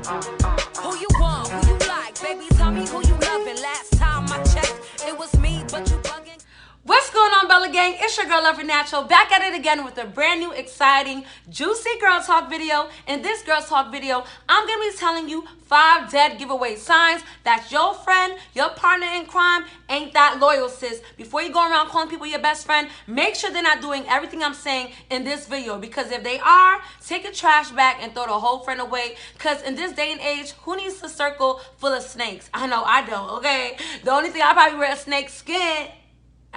Who you want, who you like, baby, tell me who you loving. Last time I checked, it was me, but you bugging. What's going on, Bella Gang? It's your girl, Lover Natural, back at it again with a brand new, exciting, juicy Girl Talk video. In this Girl Talk video, I'm going to be telling you 5 dead giveaway signs that your friend, your partner in crime, ain't that loyal, sis. Before you go around calling people your best friend, make sure they're not doing everything I'm saying in this video. Because if they are, take a trash bag and throw the whole friend away. Because in this day and age, who needs a circle full of snakes? I know I don't, okay? The only thing I probably wear is snake skin.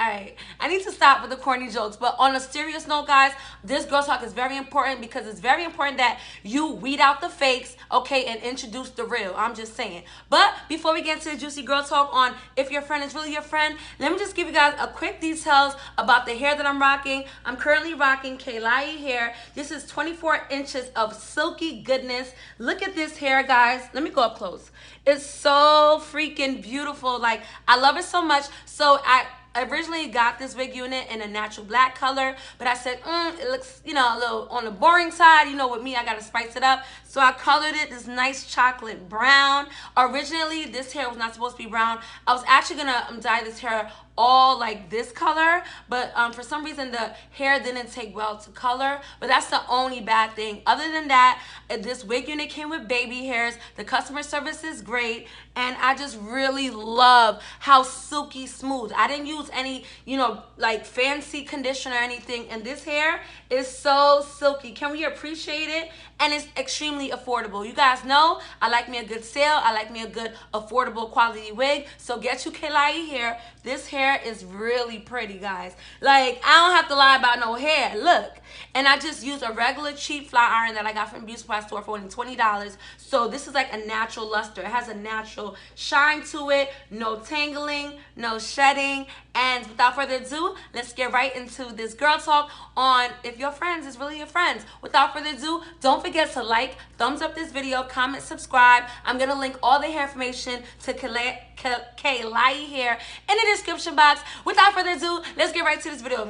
Alright, I need to stop with the corny jokes, but on a serious note, guys, this Girl Talk is very important because it's very important that you weed out the fakes, okay, and introduce the real. I'm just saying. But before we get into the juicy Girl Talk on if your friend is really your friend, let me just give you guys a quick details about the hair that I'm rocking. I'm currently rocking Kailai hair. This is 24 inches of silky goodness. Look at this hair, guys. Let me go up close. It's so freaking beautiful. Like, I love it so much. So I originally got this wig unit in a natural black color, but I said, it looks, you know, a little on the boring side. You know, with me, I gotta spice it up. So I colored it this nice chocolate brown. Originally, this hair was not supposed to be brown. I was actually gonna dye this hair all like this color, but for some reason the hair didn't take well to color. But that's the only bad thing. Other than that, this wig unit came with baby hairs. The customer service is great, and I just really love how silky smooth. I didn't use any, you know, like fancy conditioner or anything, and this hair is so silky. Can we appreciate it? And it's extremely affordable. You guys know I like me a good sale. I like me a good affordable quality wig. So get you Kailai hair. This hair is really pretty, guys. Like, I don't have to lie about no hair. Look. And I just used a regular cheap flat iron that I got from the beauty supply store for only $20. So this is like a natural luster. It has a natural shine to it. No tangling, no shedding. And without further ado, let's get right into this Girl Talk on if your friends is really your friends. Without further ado, don't forget to like, thumbs up this video, comment, subscribe. I'm going to link all the hair information to Kailai hair in the description box. Without further ado, let's get right to this video.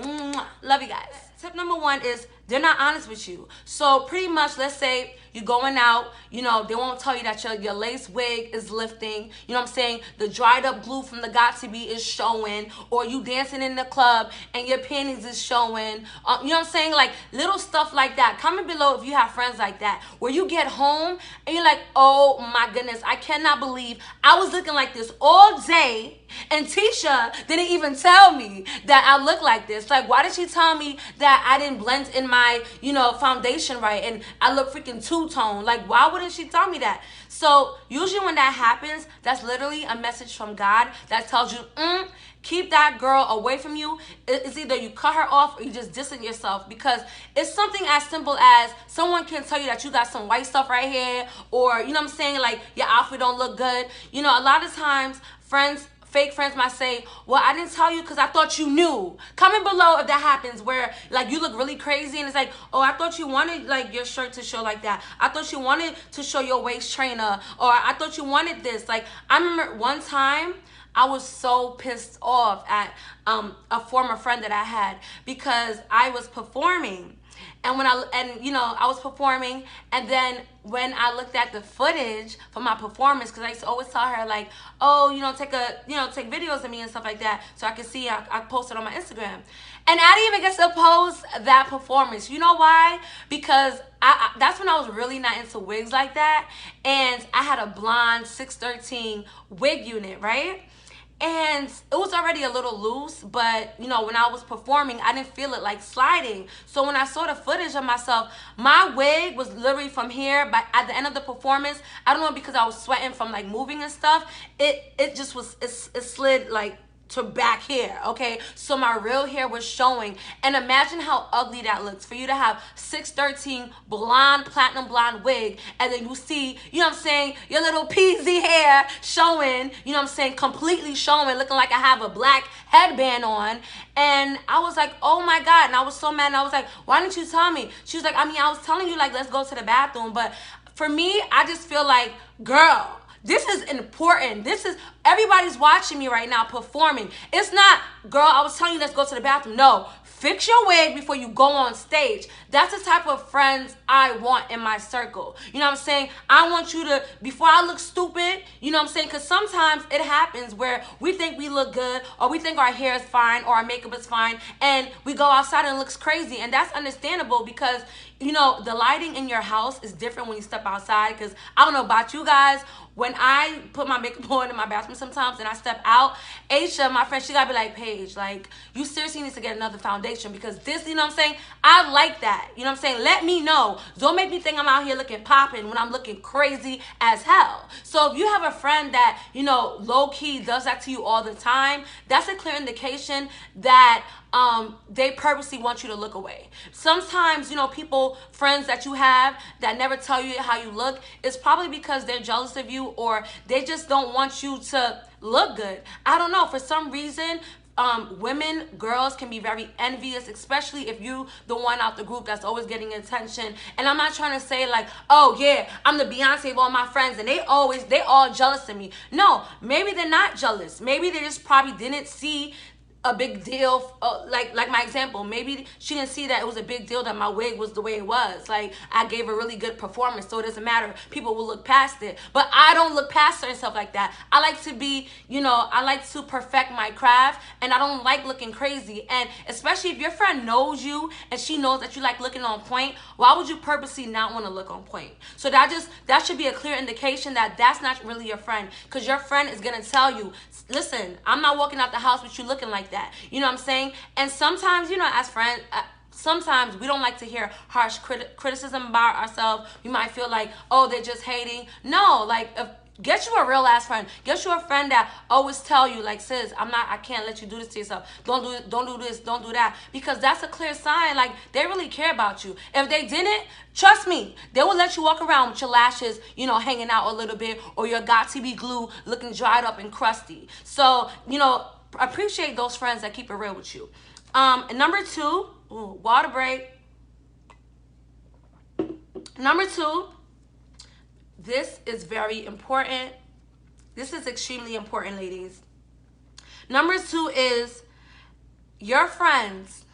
Love you guys. Tip number 1 is they're not honest with you. So pretty much, let's say you're going out, you know, they won't tell you that your lace wig is lifting. You know what I'm saying? The dried up glue from the Got2b is showing. Or you dancing in the club and your panties is showing. You know what I'm saying? Like little stuff like that. Comment below if you have friends like that. Where you get home and you're like, oh my goodness, I cannot believe I was looking like this all day. And Tisha didn't even tell me that I look like this. Like, why did she tell me that I didn't blend in my, you know, foundation right and I look freaking two-tone? Like, why wouldn't she tell me that? So usually when that happens, that's literally a message from God that tells you, keep that girl away from you. It's either you cut her off or you just distance yourself, because it's something as simple as someone can tell you that you got some white stuff right here, or, you know what I'm saying, like your outfit don't look good. You know, a lot of times fake friends might say, well, I didn't tell you because I thought you knew. Comment below if that happens, where like you look really crazy and it's like, oh, I thought you wanted like your shirt to show like that. I thought you wanted to show your waist trainer, or I thought you wanted this. Like, I remember one time I was so pissed off at a former friend that I had because I was performing. And I was performing, and then when I looked at the footage for my performance, because I used to always tell her like, oh, take videos of me and stuff like that, so I could see. I posted on my Instagram, and I didn't even get to post that performance. You know why? Because that's when I was really not into wigs like that, and I had a blonde 613 wig unit, right? And it was already a little loose, but, you know, when I was performing, I didn't feel it like sliding. So when I saw the footage of myself, my wig was literally from here, but at the end of the performance, I don't know, because I was sweating from like moving and stuff, it just was, it slid like to back here, okay? So my real hair was showing. And imagine how ugly that looks for you to have 613 blonde, platinum blonde wig, and then you see, you know what I'm saying, your little peasy hair showing, you know what I'm saying, completely showing, looking like I have a black headband on. And I was like, oh my God. And I was so mad. And I was like, why didn't you tell me? She was like, I mean, I was telling you, like, let's go to the bathroom. But for me, I just feel like, girl, this is important. This is, everybody's watching me right now performing. It's not, girl, I was telling you let's go to the bathroom. No, fix your wig before you go on stage. That's the type of friends I want in my circle. You know what I'm saying? I want you to, before I look stupid, you know what I'm saying? Because sometimes it happens where we think we look good, or we think our hair is fine, or our makeup is fine, and we go outside and it looks crazy. And that's understandable because, you know, the lighting in your house is different when you step outside. Because I don't know about you guys, when I put my makeup on in my bathroom sometimes and I step out, Aisha, my friend, she gotta be like, Paige, like, you seriously need to get another foundation because this, you know what I'm saying? I like that. You know what I'm saying? Let me know. Don't make me think I'm out here looking popping when I'm looking crazy as hell. So if you have a friend that, you know, low-key does that to you all the time, that's a clear indication that they purposely want you to look away. Sometimes, you know, friends that you have that never tell you how you look, it's probably because they're jealous of you or they just don't want you to look good. I don't know. For some reason, girls can be very envious, especially if you the one out the group that's always getting attention. And I'm not trying to say like, oh yeah, I'm the Beyonce of all my friends and they all jealous of me. No, maybe they're not jealous. Maybe they just probably didn't see a big deal, like my example. Maybe she didn't see that it was a big deal that my wig was the way it was. Like, I gave a really good performance, so it doesn't matter. People will look past it. But I don't look past certain stuff like that. I like to be, you know, I like to perfect my craft, and I don't like looking crazy. And especially if your friend knows you and she knows that you like looking on point, why would you purposely not want to look on point? So that should be a clear indication that that's not really your friend, because your friend is going to tell you, listen, I'm not walking out the house with you looking like that. You know what I'm saying? And sometimes, you know, as friends, sometimes we don't like to hear harsh criticism about ourselves. We might feel like, oh, they're just hating. No, like, get you a real ass friend. Get you a friend that always tell you, like, sis, I can't let you do this to yourself. Don't do this, don't do that. Because that's a clear sign, like, they really care about you. If they didn't, trust me, they will let you walk around with your lashes, you know, hanging out a little bit, or your Got TV glue looking dried up and crusty. So, you know, appreciate those friends that keep it real with you. And number two, water break. Number two, this is very important. This is extremely important, ladies. Number two is your friends,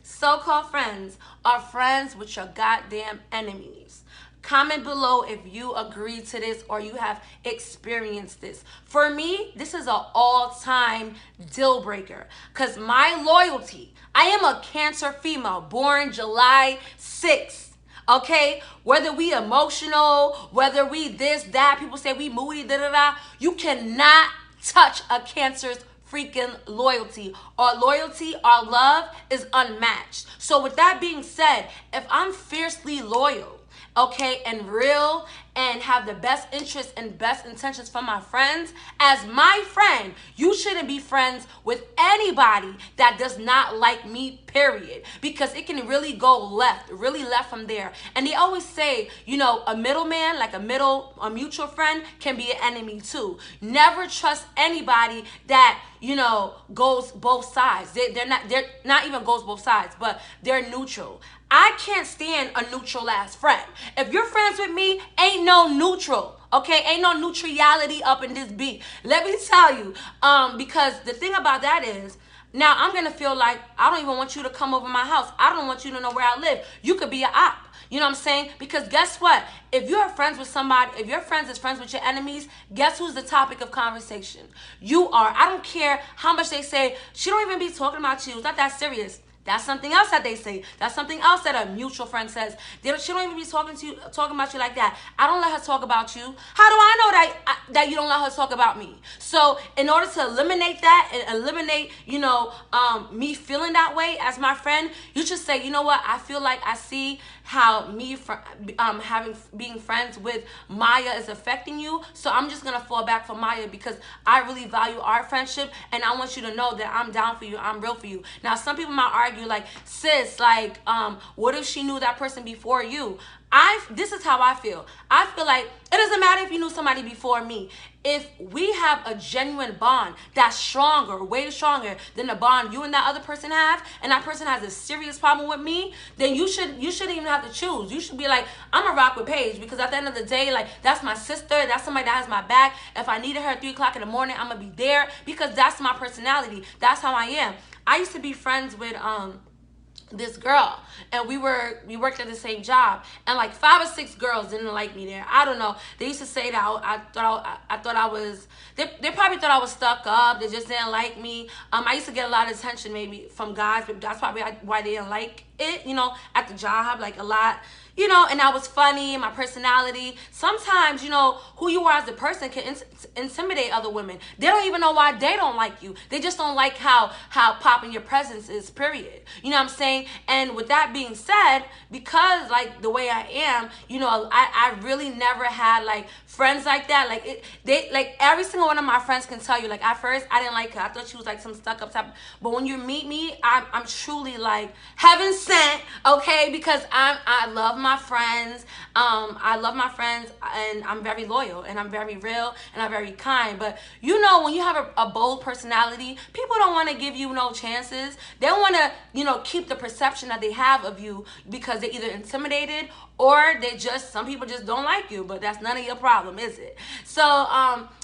so-called friends, are friends with your goddamn enemies. Comment below if you agree to this or you have experienced this. For me, this is an all-time deal breaker because my loyalty, I am a Cancer female born July 6th. Okay, whether we emotional, whether we this, that, people say we moody, da-da-da, you cannot touch a Cancer's freaking loyalty. Our loyalty, our love is unmatched. So with that being said, if I'm fiercely loyal, okay, and real, and have the best interests and best intentions for my friends, as my friend, you shouldn't be friends with anybody that does not like me, period. Because it can really go really left from there. And they always say, you know, a middleman, like a mutual friend can be an enemy too. Never trust anybody that, you know, goes both sides. They're not even goes both sides, but they're neutral. I can't stand a neutral ass friend. If you're friends with me, ain't no neutral, okay? Ain't no neutrality up in this beat. Let me tell you, because the thing about that is, now I'm gonna feel like I don't even want you to come over my house. I don't want you to know where I live. You could be an op. You know what I'm saying? Because guess what? If you're friends with somebody, if your friends is friends with your enemies, guess who's the topic of conversation? You are. I don't care how much they say, she don't even be talking about you. It's not that serious. That's something else that they say. That's something else that a mutual friend says. She don't even be talking about you like that. I don't let her talk about you. How do I know that you don't let her talk about me? So in order to eliminate that and eliminate, you know, me feeling that way as my friend, you should say, you know what? I feel like I see how me being friends with Maya is affecting you. So I'm just gonna fall back for Maya because I really value our friendship and I want you to know that I'm down for you. I'm real for you. Now some people might argue like, sis, like, what if she knew that person before you? This is how I feel. I feel like it doesn't matter if you knew somebody before me. If we have a genuine bond that's stronger, way stronger than the bond you and that other person have, and that person has a serious problem with me, then you shouldn't even have to choose. You should be like, I'm gonna rock with Paige because at the end of the day, like, that's my sister. That's somebody that has my back. If I needed her at 3 o'clock in the morning, I'm gonna be there because that's my personality. That's how I am. I used to be friends with this girl, and we worked at the same job, and like 5 or 6 girls didn't like me there. I don't know, they used to say that I thought I was, they probably thought I was stuck up. They just didn't like me. I used to get a lot of attention maybe from guys, but that's probably why they didn't like it, at the job, like a lot. And I was funny, my personality. Sometimes, who you are as a person can intimidate other women. They don't even know why they don't like you. They just don't like how popping your presence is, period. You know what I'm saying? And with that being said, because like the way I am, I really never had like friends like that. Like every single one of my friends can tell you, like at first I didn't like her. I thought she was like some stuck up type. But when you meet me, I'm truly like heaven sent, okay? Because I love my friends. I love my friends, and I'm very loyal, and I'm very real, and I'm very kind. But when you have a bold personality, people don't want to give you no chances. They want to, keep the perception that they have of you, because they're either intimidated or some people just don't like you. But that's none of your problem, is it? So,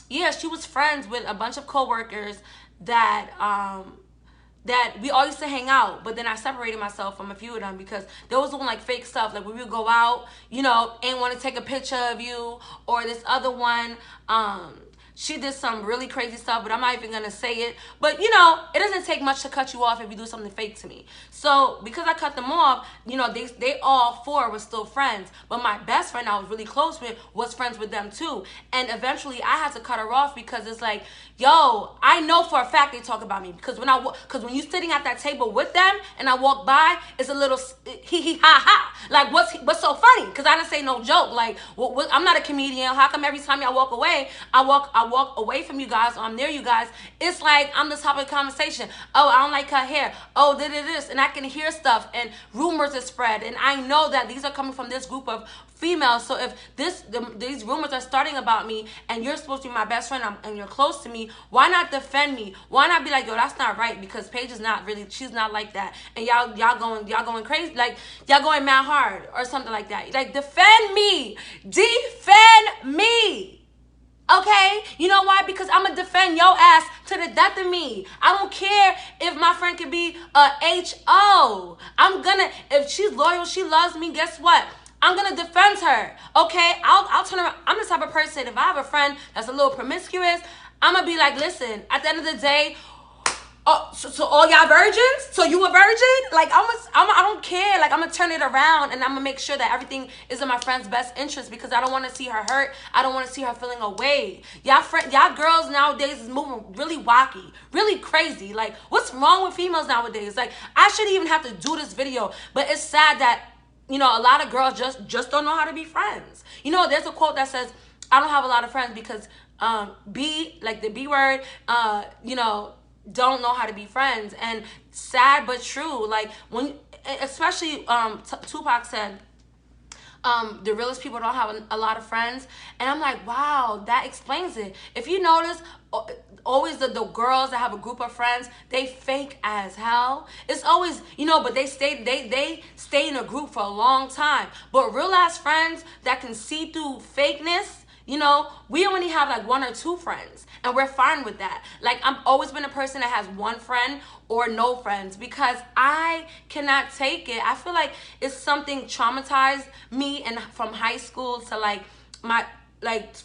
yeah, she was friends with a bunch of coworkers that we all used to hang out, but then I separated myself from a few of them because they was doing like fake stuff. Like when we would go out, ain't want to take a picture of you. Or this other one, she did some really crazy stuff, but I'm not even gonna say it. But it doesn't take much to cut you off if you do something fake to me. So because I cut them off, they all 4 were still friends. But my best friend I was really close with was friends with them too. And eventually I had to cut her off because it's like, yo, I know for a fact they talk about me. Because when you're sitting at that table with them and I walk by, it's a little hee ha ha. Like what's so funny? Because I didn't say no joke. Like I'm not a comedian. How come every time I walk away, I walk away from you guys, or I'm near you guys, it's like I'm the topic of conversation. Oh, I don't like her hair. Oh, this. And I can hear stuff, and rumors are spread. And I know that these are coming from this group of females. So if these rumors are starting about me, and you're supposed to be my best friend, and you're close to me, why not defend me? Why not be like, yo, that's not right, because Paige is not really, she's not like that. And y'all going crazy, like y'all going mad hard or something like that. Like defend me. Okay? You know why? Because I'm going to defend your ass to the death of me. I don't care if my friend could be a H.O. If she's loyal, she loves me, guess what? I'm going to defend her. Okay? I'll turn around. I'm the type of person, if I have a friend that's a little promiscuous, I'm going to be like, listen, at the end of the day, oh, so all y'all virgins? So you a virgin? Like I don't care. Like I'm gonna turn it around, and I'm gonna make sure that everything is in my friend's best interest, because I don't want to see her hurt. I don't want to see her feeling away. Y'all girls nowadays is moving really wacky, really crazy. Like what's wrong with females nowadays? Like I shouldn't even have to do this video, but it's sad that a lot of girls just don't know how to be friends. There's a quote that says, "I don't have a lot of friends because like the B word, don't know how to be friends." And sad but true. Like especially Tupac said, the realest people don't have a lot of friends. And I'm like, wow, that explains it. If you notice, always the girls that have a group of friends, they fake as hell. It's always, but they stay in a group for a long time. But real ass friends that can see through fakeness, we only have like 1 or 2 friends, and we're fine with that. Like I've always been a person that has 1 friend or no friends, because I cannot take it. I feel like it's something traumatized me, and from high school to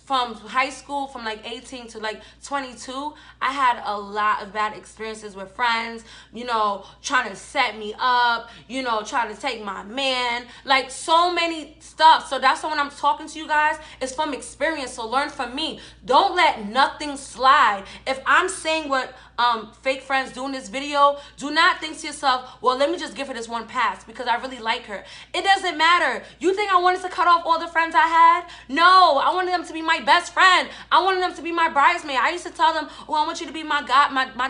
from high school, from like 18 to like 22, I had a lot of bad experiences with friends, trying to set me up, trying to take my man, like so many stuff. So that's why when I'm talking to you guys, it's from experience. So learn from me. Don't let nothing slide. If I'm saying what fake friends do in this video, do not think to yourself, well, let me just give her this one pass because I really like her. It doesn't matter. You think I wanted to cut off all the friends I had? No, I wanted them to be my best friend. I wanted them to be my bridesmaid. I used to tell them, oh, I want you to be my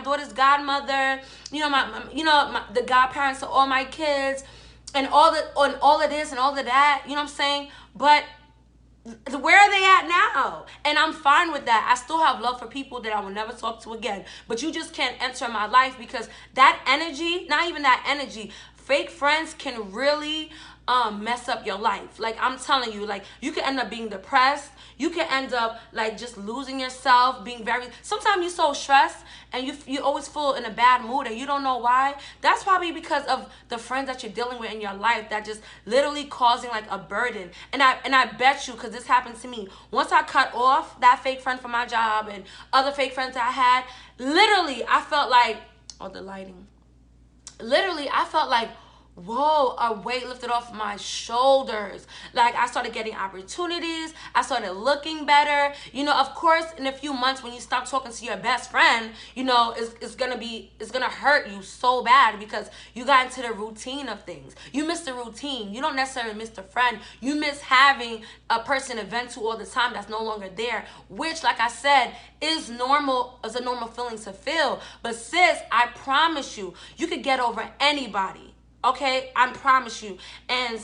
daughter's godmother, the godparents to all my kids, and all of this and all of that, you know what I'm saying? But where are they at now? And I'm fine with that. I still have love for people that I will never talk to again. But you just can't enter my life, because that energy, not even that energy, fake friends can really mess up your life. Like, I'm telling you, like, you can end up being depressed. You can end up like just losing yourself, being very, sometimes you're so stressed and you always feel in a bad mood and you don't know why. That's probably because of the friends that you're dealing with in your life that just literally causing like a burden. And I bet you, because this happened to me, once I cut off that fake friend from my job and other fake friends that I had, literally I felt like, oh, the lighting, literally I felt like, whoa, a weight lifted off my shoulders. Like, I started getting opportunities. I started looking better. You know, of course, in a few months when you stop talking to your best friend, you know, it's gonna hurt you so bad because you got into the routine of things. You miss the routine. You don't necessarily miss the friend. You miss having a person to vent to all the time that's no longer there, which, like I said, is a normal feeling to feel. But sis, I promise you, you could get over anybody. Okay, I promise you. And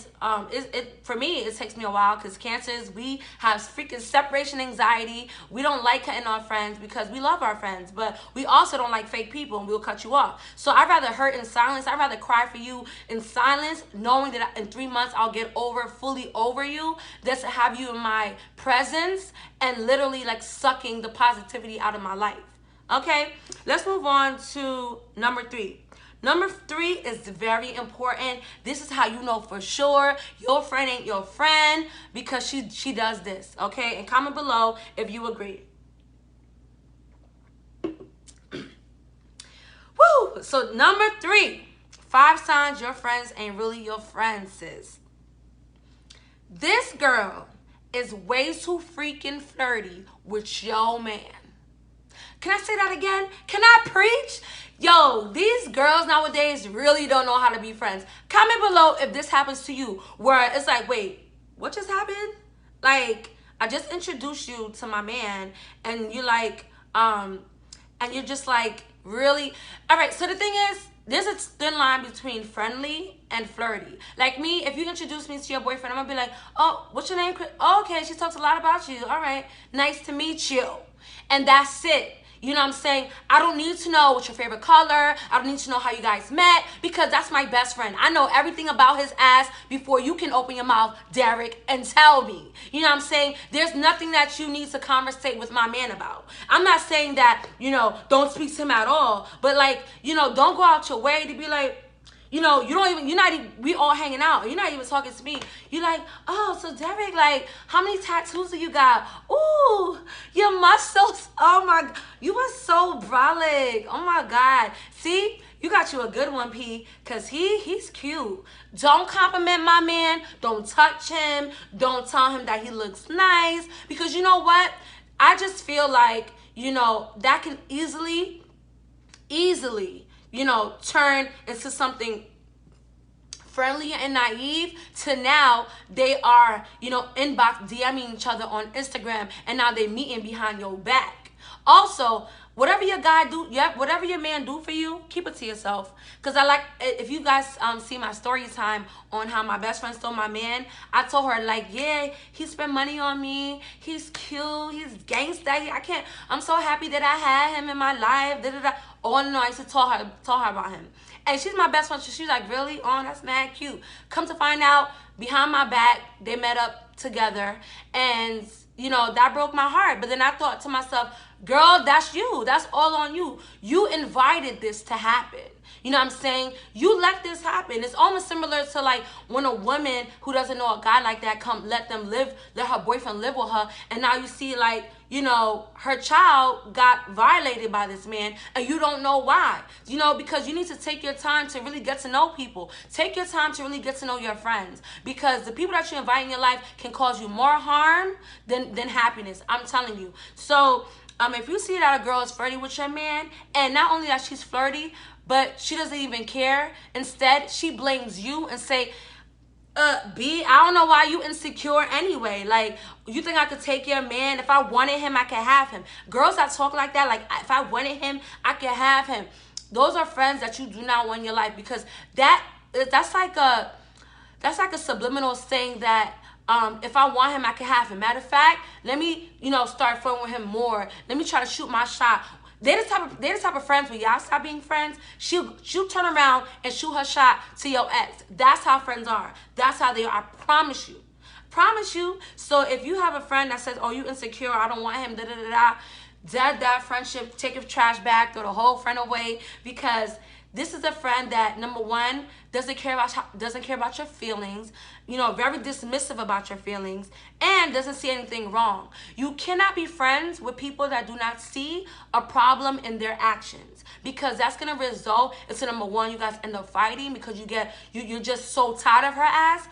for me, it takes me a while because cancers, we have freaking separation anxiety. We don't like cutting our friends because we love our friends, but we also don't like fake people and we'll cut you off. So I'd rather hurt in silence. I'd rather cry for you in silence, knowing that in 3 months I'll get fully over you, than to have you in my presence and literally like sucking the positivity out of my life. Okay, let's move on to number 3. Number 3 is very important. This is how you know for sure your friend ain't your friend, because she does this, okay? And comment below if you agree. Woo! So number 3, 5 signs your friends ain't really your friends, sis. This girl is way too freaking flirty with your man. Can I say that again? Can I preach? Yo, these girls nowadays really don't know how to be friends. Comment below if this happens to you, where it's like, wait, what just happened? Like, I just introduced you to my man, and you're like, and you're just like, really? All right, so the thing is, there's a thin line between friendly and flirty. Like me, if you introduce me to your boyfriend, I'm gonna be like, oh, what's your name? Oh, okay, she talks a lot about you. All right, nice to meet you. And that's it. You know what I'm saying? I don't need to know what's your favorite color. I don't need to know how you guys met, because that's my best friend. I know everything about his ass before you can open your mouth, Derek, and tell me. You know what I'm saying? There's nothing that you need to conversate with my man about. I'm not saying that, you know, don't speak to him at all, but like, you know, don't go out your way to be like, you know, we all hanging out. You're not even talking to me. You're like, oh, so Derek, like, how many tattoos do you got? Ooh, your muscles. Oh my, you are so brolic. Oh my God. See, you got you a good one, P, because he's cute. Don't compliment my man. Don't touch him. Don't tell him that he looks nice, because you know what? I just feel like, you know, that can easily, you know, turn into something friendly and naive, to now they are, you know, inbox DMing each other on Instagram, and now they meeting behind your back. Also, whatever your guy do, whatever your man do for you, keep it to yourself. Because I like, if you guys see my story time on how my best friend stole my man, I told her, like, yeah, he spent money on me. He's cute. He's gangsta. I'm so happy that I had him in my life. Da, da, da. Oh, no, I used to tell her about him. And she's my best friend. So she's like, really? Oh, that's mad cute. Come to find out, behind my back, they met up together. And, you know, that broke my heart. But then I thought to myself, girl, that's you. That's all on you. You invited this to happen. You know what I'm saying? You let this happen. It's almost similar to like when a woman who doesn't know a guy like that let her boyfriend live with her, and now you see, like, you know, her child got violated by this man, and you don't know why. You know, because you need to take your time to really get to know people. Take your time to really get to know your friends, because the people that you invite in your life can cause you more harm than happiness. I'm telling you. So if you see that a girl is flirty with your man, and not only that she's flirty, but she doesn't even care. Instead, she blames you and say, B, I don't know why you insecure anyway. Like, you think I could take your man? If I wanted him, I could have him. Girls that talk like that, like, if I wanted him, I could have him. Those are friends that you do not want in your life, because that's like a subliminal saying that, if I want him, I can have him. Matter of fact, let me, you know, start flirting with him more. Let me try to shoot my shot. They're the type of friends when y'all stop being friends, she'll turn around and shoot her shot to your ex. That's how friends are. That's how they are. I promise you. Promise you. So if you have a friend that says, oh, you insecure, I don't want him, da da da da, that friendship, take your trash bag, throw the whole friend away, because this is a friend that, number one, doesn't care about your feelings, you know, very dismissive about your feelings, and doesn't see anything wrong. You cannot be friends with people that do not see a problem in their actions, because that's gonna result into, number one, you guys end up fighting because you're just so tired of her ass,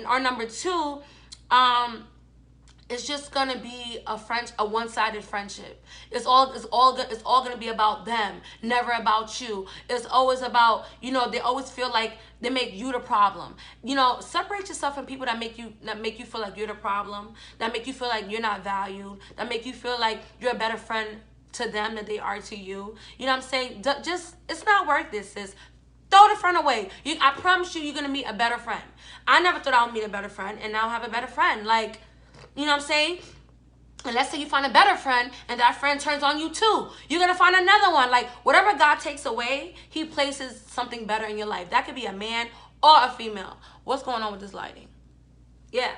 or number two, it's just gonna be a one-sided friendship. It's all gonna be about them, never about you. It's always about, you know, they always feel like they make you the problem. You know, separate yourself from people that make you feel like you're the problem, that make you feel like you're not valued, that make you feel like you're a better friend to them than they are to you. You know what I'm saying? Just, it's not worth this, sis. Throw the friend away. I promise you, you're gonna meet a better friend. I never thought I would meet a better friend, and now I have a better friend. Like, you know what I'm saying? And let's say you find a better friend and that friend turns on you too. You're going to find another one. Like, whatever God takes away, he places something better in your life. That could be a man or a female. What's going on with this lighting? Yeah.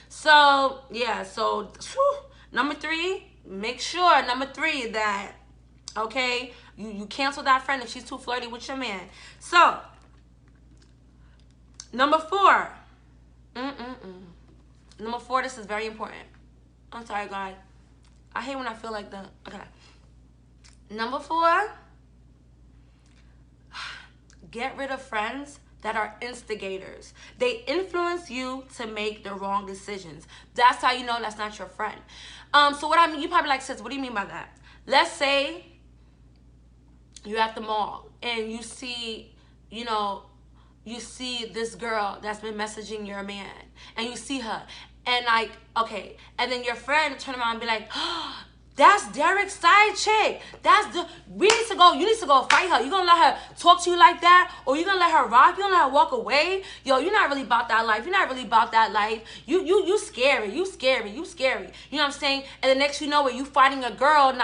So, yeah. So, number three, make sure, number three, that, okay, you cancel that friend if she's too flirty with your man. So, number four. Number four, this is very important. I'm sorry, guys. I hate when I feel like that. Okay. Number four, get rid of friends that are instigators. They influence you to make the wrong decisions. That's how you know that's not your friend. So what I mean, you probably like, sis, what do you mean by that? Let's say you're at the mall and you see, you know, this girl that's been messaging your man, and you see her, and like, okay, and then your friend turn around and be like, oh, that's Derek's side chick. You need to go fight her. You gonna let her talk to you like that? Or you gonna let her rock? You gonna let her walk away? Yo, you're not really about that life. You're not really about that life. You scary. You scary. You scary. You know what I'm saying? And the next you know it, you fighting a girl.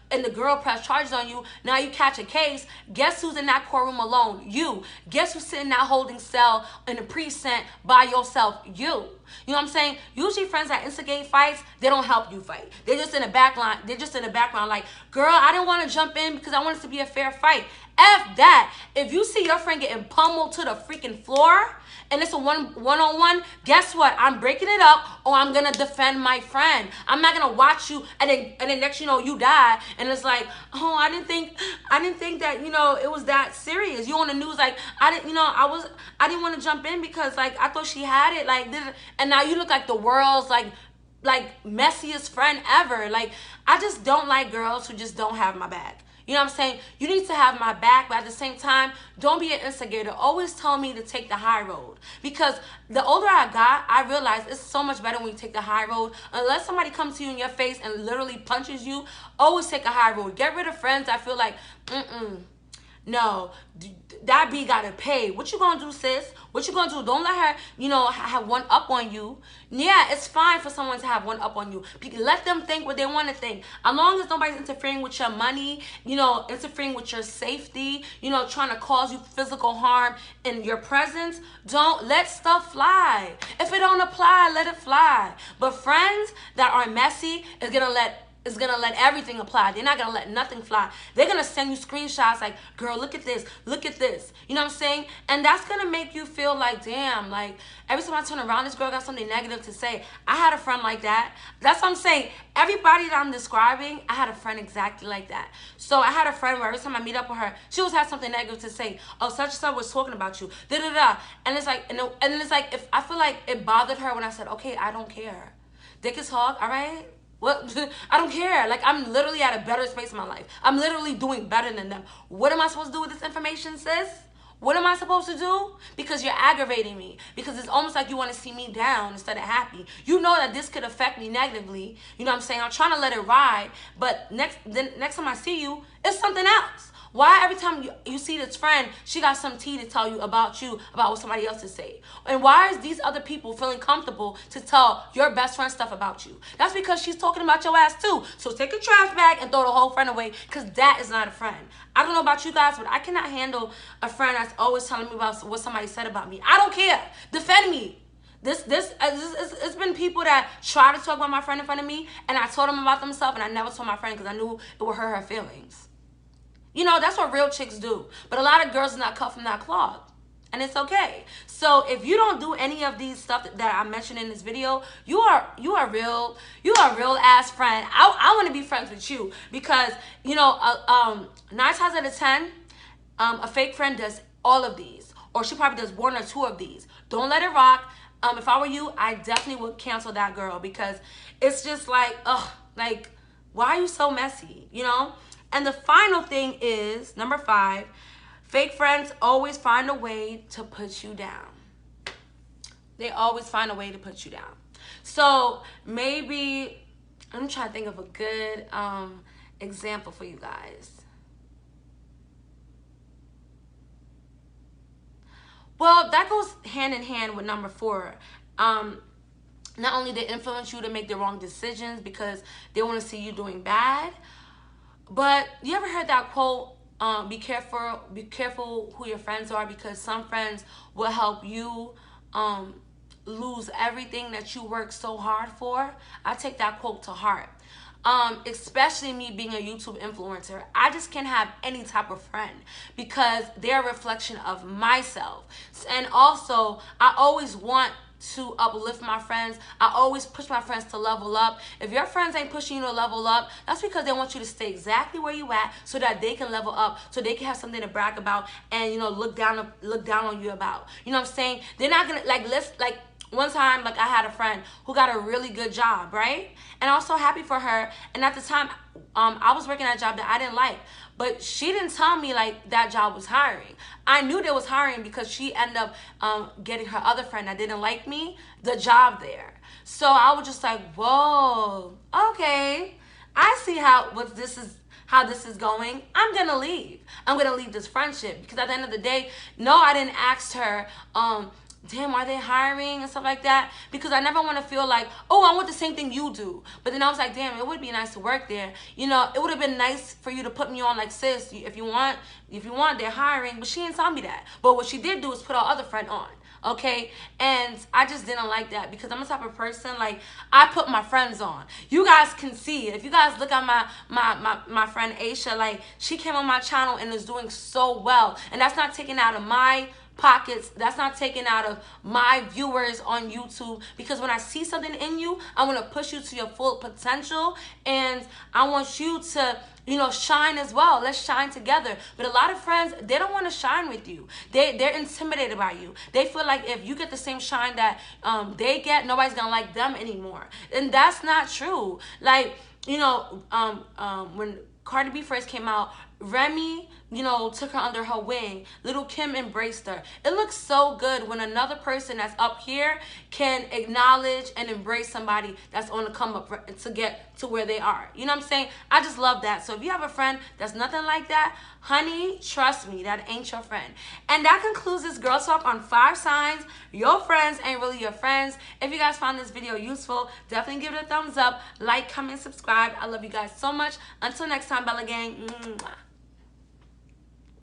And the girl press charges on you. Now you catch a case. Guess who's in that courtroom alone? You. Guess who's sitting there holding cell in the precinct by yourself? You. You know what I'm saying? Usually friends that instigate fights, they don't help you fight. They're just in the backline. They're just in the background like, girl, I didn't want to jump in because I wanted it to be a fair fight. F that. If you see your friend getting pummeled to the freaking floor, and it's a one-on-one, guess what? I'm breaking it up, or I'm gonna defend my friend. I'm not gonna watch you, and then next you know you die, and it's like, oh, I didn't think that, you know, it was that serious. You on the news like, I didn't want to jump in because like I thought she had it, like this, and now you look like the world's like messiest friend ever. Like, I just don't like girls who just don't have my back. You know what I'm saying? You need to have my back, but at the same time, don't be an instigator. Always tell me to take the high road. Because the older I got, I realized it's so much better when you take the high road. Unless somebody comes to you in your face and literally punches you, always take a high road. Get rid of friends that feel like, no, that B gotta pay. What you gonna do, sis? What you gonna do? Don't let her, you know, have one up on you. Yeah, it's fine for someone to have one up on you. Let them think what they want to think. As long as nobody's interfering with your money, you know, interfering with your safety, you know, trying to cause you physical harm in your presence, don't let stuff fly. If it don't apply, let it fly. But friends that are messy is gonna let everything apply. They're not gonna let nothing fly. They're gonna send you screenshots like, girl, look at this, look at this. You know what I'm saying? And that's gonna make you feel like, damn, like every time I turn around, this girl got something negative to say. I had a friend like that. That's what I'm saying. Everybody that I'm describing, I had a friend exactly like that. So I had a friend where every time I meet up with her, she always had something negative to say. Oh, such and such was talking about you. Da da da. And it's like, and then it's like, if I feel like it bothered her when I said, okay, I don't care. Dick is hog, all right? What? I don't care. Like, I'm literally at a better space in my life. I'm literally doing better than them. What am I supposed to do with this information, sis? What am I supposed to do? Because you're aggravating me. Because it's almost like you want to see me down instead of happy. You know that this could affect me negatively. You know what I'm saying? I'm trying to let it ride. But next time I see you, It's something else. Why every time you see this friend, she got some tea to tell you, about what somebody else is saying? And why is these other people feeling comfortable to tell your best friend stuff about you? That's because she's talking about your ass too. So take a trash bag and throw the whole friend away, because that is not a friend. I don't know about you guys, but I cannot handle a friend that's always telling me about what somebody said about me. I don't care. Defend me. It's been people that try to talk about my friend in front of me, and I told them about themselves, and I never told my friend because I knew it would hurt her feelings. You know, that's what real chicks do. But a lot of girls are not cut from that cloth. And it's okay. So if you don't do any of these stuff that I mentioned in this video, you are a real ass friend. I want to be friends with you, because, you know, 9 times out of 10, a fake friend does all of these, or she probably does 1 or 2 of these. Don't let it rock. If I were you, I definitely would cancel that girl, because it's just like, ugh, like, why are you so messy, you know? And the final thing is, number 5, fake friends always find a way to put you down. They always find a way to put you down. So maybe, I'm trying to think of a good example for you guys. Well, that goes hand in hand with number 4. Not only they influence you to make the wrong decisions because they want to see you doing bad, but you ever heard that quote, be careful who your friends are, because some friends will help you lose everything that you work so hard for? I take that quote to heart. Especially me being a YouTube influencer, I just can't have any type of friend, because they're a reflection of myself. And also, I always want to uplift my friends. I always push my friends to level up. If your friends ain't pushing you to level up, that's because they want you to stay exactly where you at, so that they can level up, so they can have something to brag about and, you know, look down on you about. You know what I'm saying? They're not gonna, like one time, like, I had a friend who got a really good job, right? And I was so happy for her. And at the time, I was working at a job that I didn't like, but she didn't tell me, like, that job was hiring. I knew they was hiring because she ended up getting her other friend that didn't like me the job there. So I was just like, whoa, okay, I see how this is going. I'm gonna leave. I'm gonna leave this friendship, because at the end of the day, no, I didn't ask her, damn, are they hiring and stuff like that? Because I never want to feel like, oh, I want the same thing you do. But then I was like, damn, it would be nice to work there. You know, it would have been nice for you to put me on, like, sis, if you want, they're hiring. But she didn't tell me that. But what she did do is put our other friend on. Okay, and I just didn't like that, because I'm the type of person, like, I put my friends on. You guys can see, if you guys look at my friend Aisha, like, she came on my channel and is doing so well, and that's not taken out of my pockets, that's not taken out of my viewers on YouTube, because when I see something in you, I want to push you to your full potential, and I want you to, you know, shine as well. Let's shine together. But a lot of friends, they don't want to shine with you. They're intimidated by you. They feel like if you get the same shine that they get, nobody's gonna like them anymore, and that's not true. Like, you know, when Cardi B first came out, Remy, you know, took her under her wing. Little Kim embraced her. It looks so good when another person that's up here can acknowledge and embrace somebody that's on the come up to get to where they are. You know what I'm saying? I just love that. So if you have a friend that's nothing like that, honey, trust me, that ain't your friend. And that concludes this girl talk on 5 signs your friends ain't really your friends. If you guys found this video useful, definitely give it a thumbs up, like, comment, subscribe. I love you guys so much. Until next time, Bella Gang. Mwah.